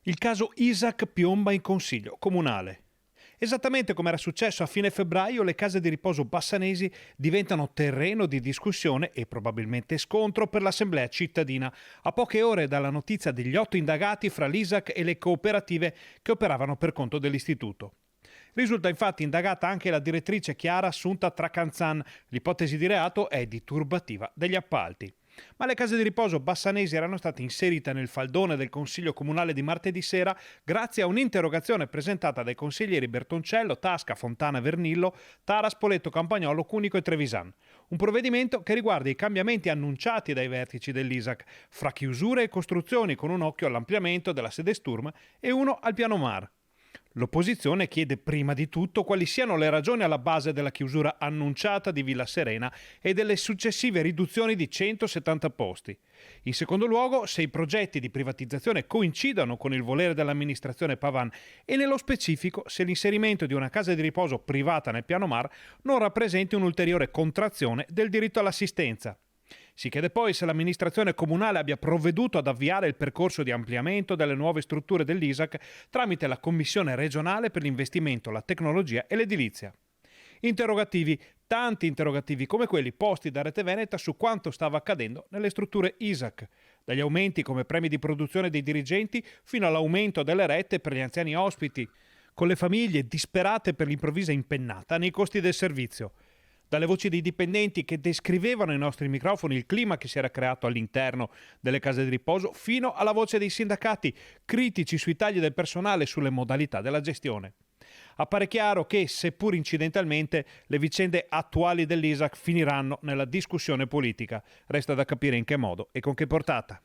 Il caso Isaac piomba in consiglio comunale. Esattamente come era successo a fine febbraio, le case di riposo bassanesi diventano terreno di discussione e probabilmente scontro per l'assemblea cittadina, a poche ore dalla notizia degli 8 indagati fra l'Isaac e le cooperative che operavano per conto dell'istituto. Risulta infatti indagata anche la direttrice Chiara Assunta Tracanzan. L'ipotesi di reato è di turbativa degli appalti. Ma le case di riposo bassanesi erano state inserite nel faldone del Consiglio Comunale di martedì sera grazie a un'interrogazione presentata dai consiglieri Bertoncello, Tasca, Fontana Vernillo, Tara, Spoleto, Campagnolo, Cunico e Trevisan. Un provvedimento che riguarda i cambiamenti annunciati dai vertici dell'ISAC, fra chiusure e costruzioni, con un occhio all'ampliamento della sede Sturm e uno al piano Mar. L'opposizione chiede prima di tutto quali siano le ragioni alla base della chiusura annunciata di Villa Serena e delle successive riduzioni di 170 posti. In secondo luogo, se i progetti di privatizzazione coincidano con il volere dell'amministrazione Pavan e nello specifico se l'inserimento di una casa di riposo privata nel piano Mar non rappresenti un'ulteriore contrazione del diritto all'assistenza. Si chiede poi se l'amministrazione comunale abbia provveduto ad avviare il percorso di ampliamento delle nuove strutture dell'ISAC tramite la Commissione regionale per l'investimento, la tecnologia e l'edilizia. Interrogativi, tanti interrogativi come quelli posti da Rete Veneta su quanto stava accadendo nelle strutture ISAC, dagli aumenti come premi di produzione dei dirigenti fino all'aumento delle rette per gli anziani ospiti, con le famiglie disperate per l'improvvisa impennata nei costi del servizio. Dalle voci dei dipendenti che descrivevano ai nostri microfoni il clima che si era creato all'interno delle case di riposo, fino alla voce dei sindacati critici sui tagli del personale e sulle modalità della gestione. Appare chiaro che, seppur incidentalmente, le vicende attuali dell'ISAC finiranno nella discussione politica. Resta da capire in che modo e con che portata.